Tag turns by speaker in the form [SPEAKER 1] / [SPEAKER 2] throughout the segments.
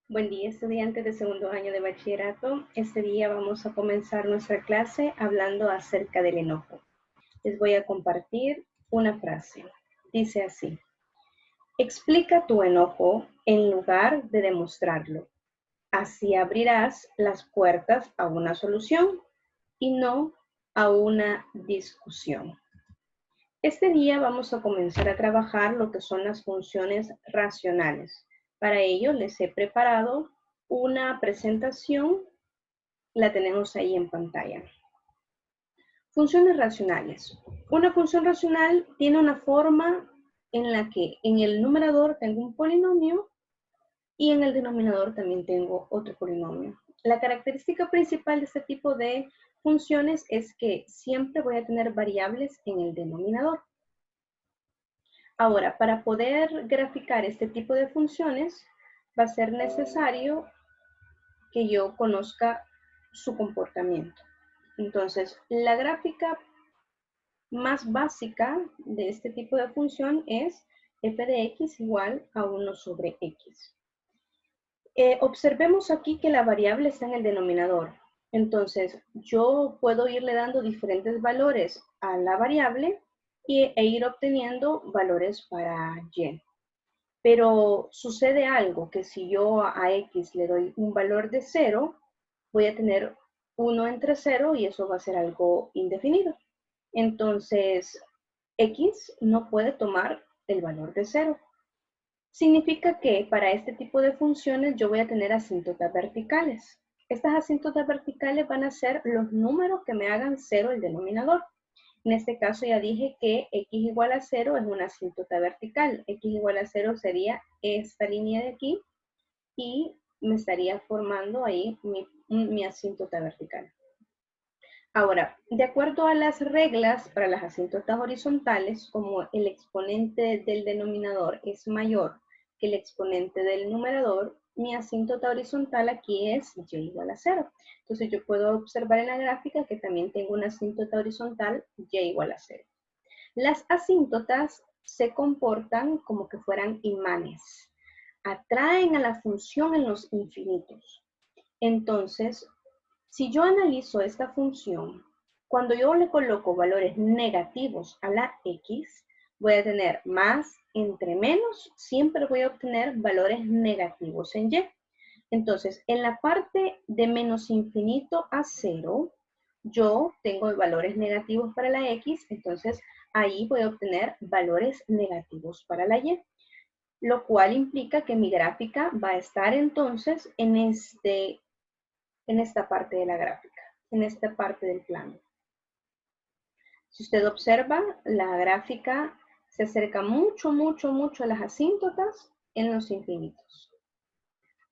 [SPEAKER 1] Buen día, estudiantes de segundo año de bachillerato. Este día vamos a comenzar nuestra clase hablando acerca del enojo. Les voy a compartir una frase. Dice así: explica tu enojo en lugar de demostrarlo. Así abrirás las puertas a una solución y no a una discusión. Este día vamos a comenzar a trabajar lo que son las funciones racionales. Para ello les he preparado una presentación, la tenemos ahí en pantalla. Funciones racionales. Una función racional tiene una forma en la que en el numerador tengo un polinomio y en el denominador también tengo otro polinomio. La característica principal de este tipo de funciones es que siempre voy a tener variables en el denominador. Ahora, para poder graficar este tipo de funciones, va a ser necesario que yo conozca su comportamiento. Entonces, la gráfica más básica de este tipo de función es f de x igual a 1 sobre x. Observemos aquí que la variable está en el denominador. Entonces, yo puedo irle dando diferentes valores a la variable e ir obteniendo valores para y. Pero sucede algo, que si yo a x le doy un valor de 0, voy a tener 1 entre 0 y eso va a ser algo indefinido. Entonces, x no puede tomar el valor de 0. Significa que para este tipo de funciones yo voy a tener asíntotas verticales. Estas asíntotas verticales van a ser los números que me hagan 0 el denominador. En este caso ya dije que x igual a 0 es una asíntota vertical. X igual a 0 sería esta línea de aquí y me estaría formando ahí mi asíntota vertical. Ahora, de acuerdo a las reglas para las asíntotas horizontales, como el exponente del denominador es mayor que el exponente del numerador, mi asíntota horizontal aquí es y igual a 0. Entonces yo puedo observar en la gráfica que también tengo una asíntota horizontal y igual a 0. Las asíntotas se comportan como que fueran imanes. Atraen a la función en los infinitos. Entonces, si yo analizo esta función, cuando yo le coloco valores negativos a la x, voy a tener más entre menos, siempre voy a obtener valores negativos en y. Entonces, en la parte de menos infinito a 0, yo tengo valores negativos para la x, entonces ahí voy a obtener valores negativos para la y, lo cual implica que mi gráfica va a estar entonces en esta parte de la gráfica, en esta parte del plano. Si usted observa, la gráfica se acerca mucho, mucho, mucho a las asíntotas en los infinitos.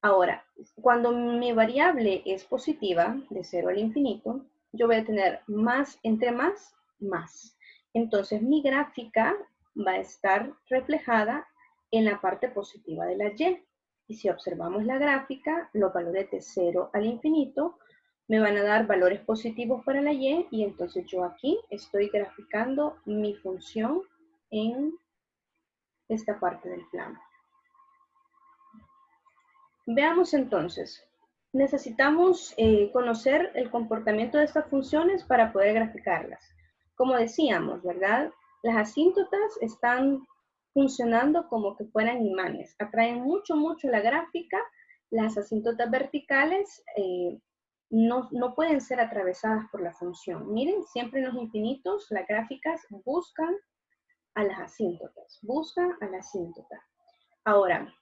[SPEAKER 1] Ahora, cuando mi variable es positiva, de 0 al infinito, yo voy a tener más entre más, más. Entonces, mi gráfica va a estar reflejada en la parte positiva de la y. Y si observamos la gráfica, los valores de 0 al infinito me van a dar valores positivos para la y entonces yo aquí estoy graficando mi función en esta parte del plano. Veamos entonces, necesitamos conocer el comportamiento de estas funciones para poder graficarlas. Como decíamos, ¿verdad? Las asíntotas están funcionando como que fueran imanes, atraen mucho, mucho la gráfica. Las asíntotas verticales no pueden ser atravesadas por la función. Miren, siempre en los infinitos las gráficas buscan a las asíntotas, buscan a la asíntota. Ahora,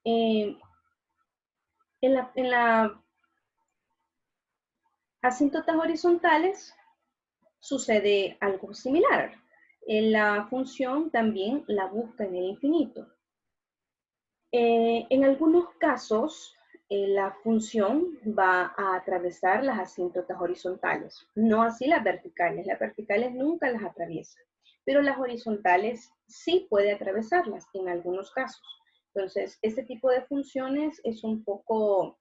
[SPEAKER 1] en las asíntotas horizontales sucede algo similar. La función también la busca en el infinito. En algunos casos, la función va a atravesar las asíntotas horizontales, no así las verticales nunca las atraviesa, pero las horizontales sí puede atravesarlas en algunos casos. Entonces, este tipo de funciones es un poco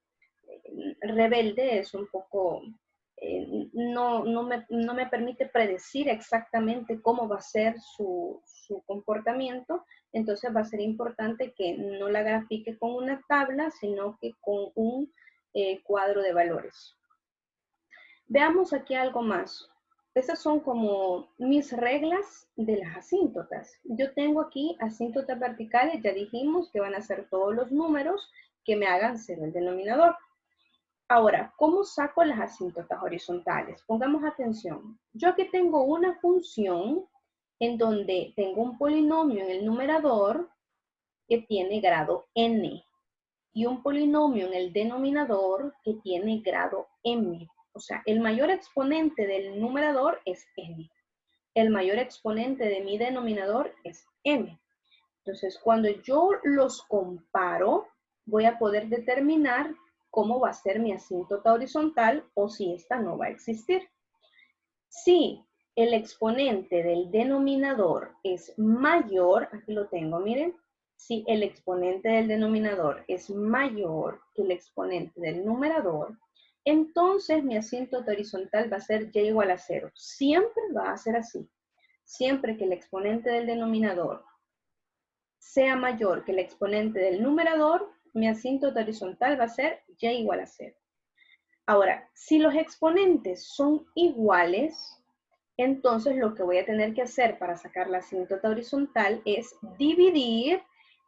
[SPEAKER 1] rebelde, es un poco, no me permite predecir exactamente cómo va a ser su comportamiento, Entonces va a ser importante que no la grafique con una tabla, sino que con un cuadro de valores. Veamos aquí algo más. Estas son como mis reglas de las asíntotas. Yo tengo aquí asíntotas verticales, ya dijimos que van a ser todos los números que me hagan cero el denominador. Ahora, ¿cómo saco las asíntotas horizontales? Pongamos atención. Yo aquí tengo una función en donde tengo un polinomio en el numerador que tiene grado n y un polinomio en el denominador que tiene grado m. O sea, el mayor exponente del numerador es n. El mayor exponente de mi denominador es m. Entonces, cuando yo los comparo, voy a poder determinar cómo va a ser mi asíntota horizontal o si esta no va a existir. Si el exponente del denominador es mayor, aquí lo tengo, miren, si el exponente del denominador es mayor que el exponente del numerador, entonces mi asíntota horizontal va a ser y igual a 0. Siempre va a ser así. Siempre que el exponente del denominador sea mayor que el exponente del numerador, mi asíntota horizontal va a ser y igual a 0. Ahora, si los exponentes son iguales, entonces lo que voy a tener que hacer para sacar la asíntota horizontal es dividir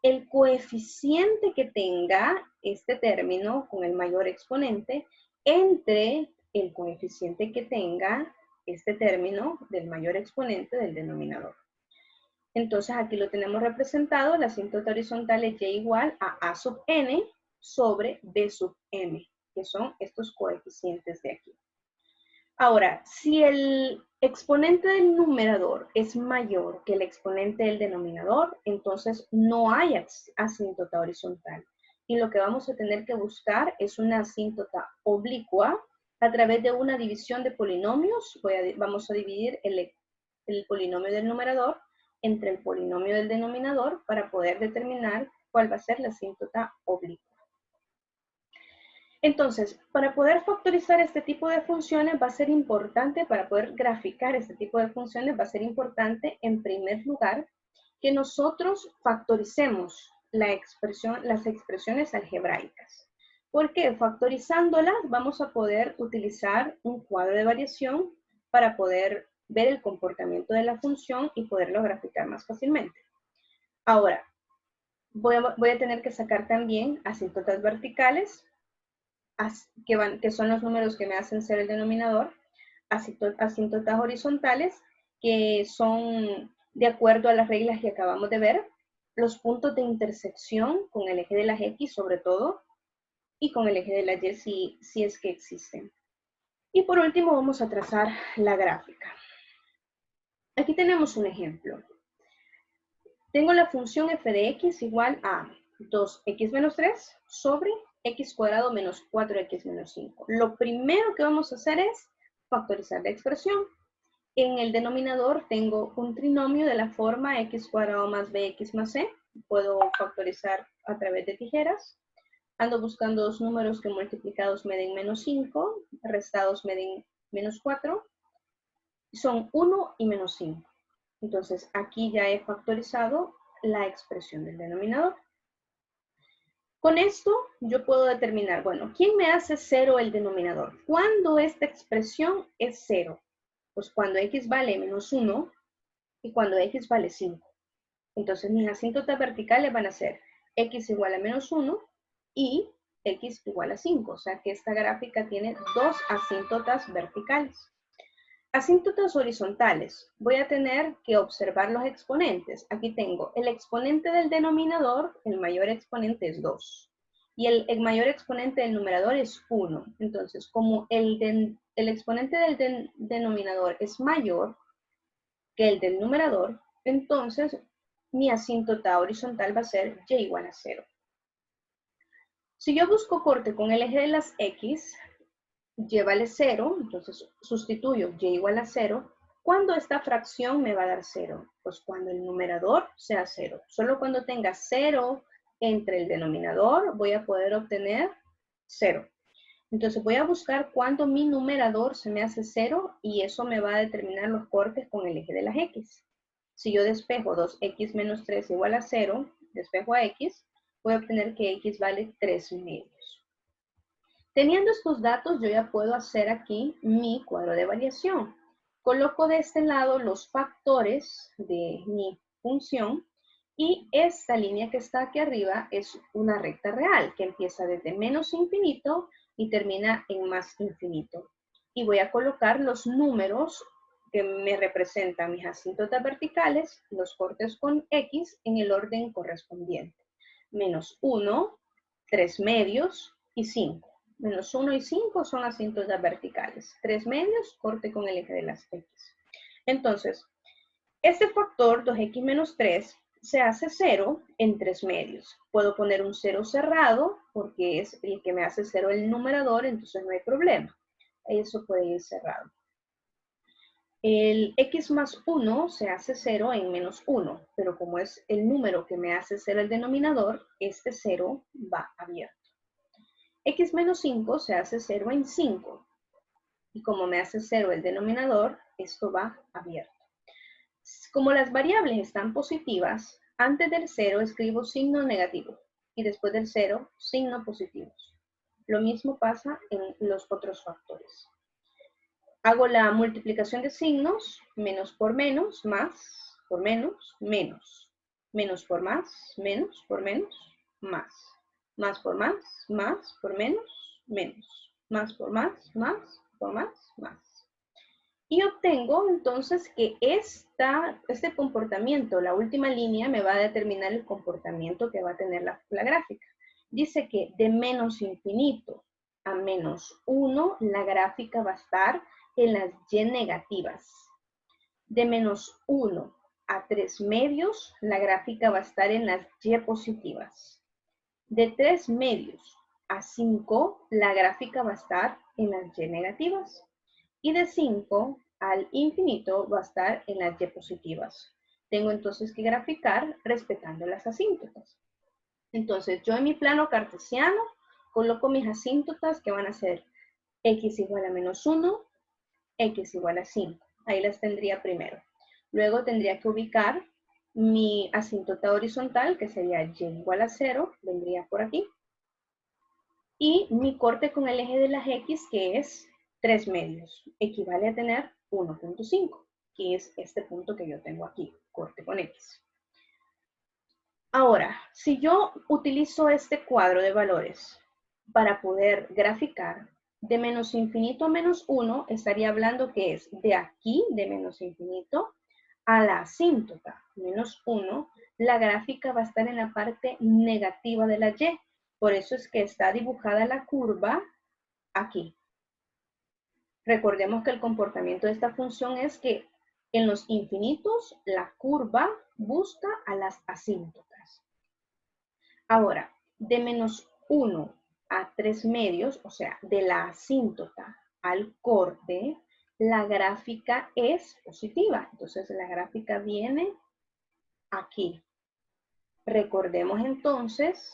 [SPEAKER 1] el coeficiente que tenga este término con el mayor exponente entre el coeficiente que tenga este término del mayor exponente del denominador. Entonces aquí lo tenemos representado, la asíntota horizontal es y igual a sub n sobre b sub m, que son estos coeficientes de aquí. Ahora, si el exponente del numerador es mayor que el exponente del denominador, entonces no hay asíntota horizontal. Y lo que vamos a tener que buscar es una asíntota oblicua a través de una división de polinomios. Vamos a dividir el polinomio del numerador entre el polinomio del denominador para poder determinar cuál va a ser la asíntota oblicua. Entonces, para poder factorizar este tipo de funciones va a ser importante, para poder graficar este tipo de funciones, va a ser importante, en primer lugar, que nosotros factoricemos las expresiones algebraicas. ¿Por qué? Factorizándolas vamos a poder utilizar un cuadro de variación para poder ver el comportamiento de la función y poderlo graficar más fácilmente. Ahora, voy a tener que sacar también asíntotas verticales, que son los números que me hacen ser el denominador, asíntotas horizontales, que son de acuerdo a las reglas que acabamos de ver, los puntos de intersección con el eje de las X sobre todo, y con el eje de las Y si es que existen. Y por último vamos a trazar la gráfica. Aquí tenemos un ejemplo. Tengo la función f de x igual a 2x menos 3 sobre x cuadrado menos 4x menos 5. Lo primero que vamos a hacer es factorizar la expresión. En el denominador tengo un trinomio de la forma x cuadrado más bx más c. Puedo factorizar a través de tijeras. Ando buscando dos números que multiplicados me den menos 5, restados me den menos 4. Son 1 y menos 5. Entonces, aquí ya he factorizado la expresión del denominador. Con esto, yo puedo determinar, bueno, ¿quién me hace 0 el denominador? ¿Cuándo esta expresión es 0? Pues cuando x vale menos 1 y cuando x vale 5. Entonces, mis asíntotas verticales van a ser x igual a menos 1 y x igual a 5. O sea que esta gráfica tiene dos asíntotas verticales. Asíntotas horizontales. Voy a tener que observar los exponentes. Aquí tengo el exponente del denominador, el mayor exponente es 2. Y el mayor exponente del numerador es 1. Entonces, como el exponente del denominador es mayor que el del numerador, entonces mi asíntota horizontal va a ser y igual a 0. Si yo busco corte con el eje de las X, y vale 0, entonces sustituyo y igual a 0. ¿Cuándo esta fracción me va a dar 0? Pues cuando el numerador sea 0. Solo cuando tenga 0 entre el denominador voy a poder obtener 0. Entonces voy a buscar cuándo mi numerador se me hace 0 y eso me va a determinar los cortes con el eje de las X. Si yo despejo 2x menos 3 igual a 0, despejo a x, voy a obtener que x vale 3 medios. Teniendo estos datos, yo ya puedo hacer aquí mi cuadro de variación. Coloco de este lado los factores de mi función y esta línea que está aquí arriba es una recta real que empieza desde menos infinito y termina en más infinito. Y voy a colocar los números que me representan mis asíntotas verticales, los cortes con X en el orden correspondiente. Menos 1, 3 medios y 5. Menos 1 y 5 son asíntotas verticales. 3 medios, corte con el eje de las X. Entonces, este factor 2x menos 3 se hace 0 en 3 medios. Puedo poner un 0 cerrado porque es el que me hace 0 el numerador, entonces no hay problema. Eso puede ir cerrado. El x más 1 se hace 0 en menos 1, pero como es el número que me hace 0 el denominador, este 0 va abierto. X menos 5 se hace 0 en 5. Y como me hace 0 el denominador, esto va abierto. Como las variables están positivas, antes del 0 escribo signo negativo. Y después del 0, signo positivo. Lo mismo pasa en los otros factores. Hago la multiplicación de signos, menos por menos, más por menos, menos. Menos por más, menos por menos, más. Más por más por menos, menos. Más por más por más, más. Y obtengo entonces que este comportamiento, la última línea, me va a determinar el comportamiento que va a tener la gráfica. Dice que de menos infinito a menos 1, la gráfica va a estar en las y negativas. De menos 1 a 3 medios, la gráfica va a estar en las y positivas. De 3 medios a 5, la gráfica va a estar en las y negativas. Y de 5 al infinito va a estar en las y positivas. Tengo entonces que graficar respetando las asíntotas. Entonces, yo en mi plano cartesiano coloco mis asíntotas que van a ser x igual a menos 1, x igual a 5. Ahí las tendría primero. Luego tendría que ubicar mi asíntota horizontal, que sería y igual a 0, vendría por aquí. Y mi corte con el eje de las x, que es 3 medios, equivale a tener 1.5, que es este punto que yo tengo aquí, corte con x. Ahora, si yo utilizo este cuadro de valores para poder graficar, de menos infinito a menos 1, estaría hablando que es de aquí, de menos infinito, a la asíntota, menos 1, la gráfica va a estar en la parte negativa de la y. Por eso es que está dibujada la curva aquí. Recordemos que el comportamiento de esta función es que en los infinitos la curva busca a las asíntotas. Ahora, de menos 1 a 3 medios, o sea, de la asíntota al corte, la gráfica es positiva. Entonces, la gráfica viene aquí. Recordemos entonces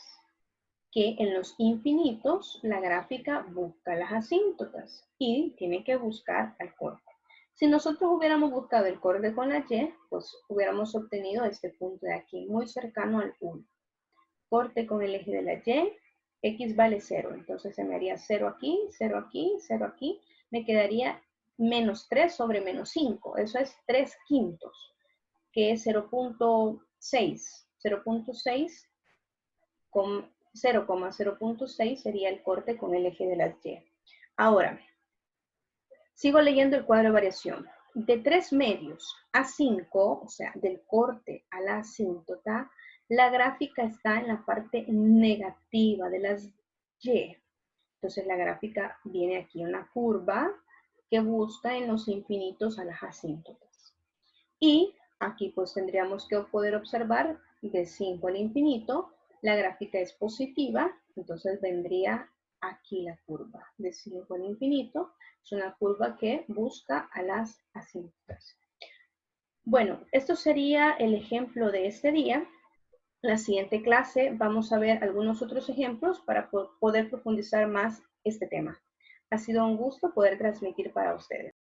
[SPEAKER 1] que en los infinitos la gráfica busca las asíntotas y tiene que buscar al corte. Si nosotros hubiéramos buscado el corte con la y, pues hubiéramos obtenido este punto de aquí, muy cercano al 1. Corte con el eje de la y, x vale 0, entonces se me haría 0 aquí, 0 aquí, 0 aquí, me quedaría menos 3 sobre menos 5, eso es 3 quintos, que es 0.6, 0.6 con 0,0.6 sería el corte con el eje de la y. Ahora, sigo leyendo el cuadro de variación. De 3 medios a 5, o sea, del corte a la asíntota, la gráfica está en la parte negativa de las y. Entonces la gráfica viene aquí una curva que busca en los infinitos a las asíntotas. Y aquí pues tendríamos que poder observar de 5 al infinito, la gráfica es positiva, entonces vendría aquí la curva de 5 al infinito. Es una curva que busca a las asíntotas. Bueno, esto sería el ejemplo de este día. La siguiente clase vamos a ver algunos otros ejemplos para poder profundizar más este tema. Ha sido un gusto poder transmitir para ustedes.